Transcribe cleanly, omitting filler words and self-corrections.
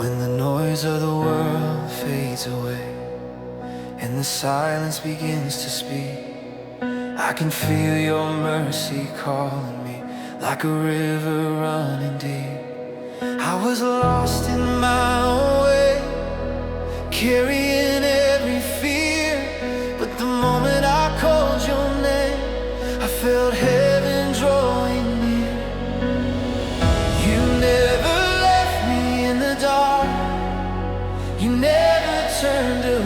When the noise of the world fades away and the silence begins to speak, I can feel your mercy calling me like a river running deep. I was lost in my own way, carrying every fear, but the moment I called your name, I felt heaven drawing near. You never left me in the dark, you never turned away.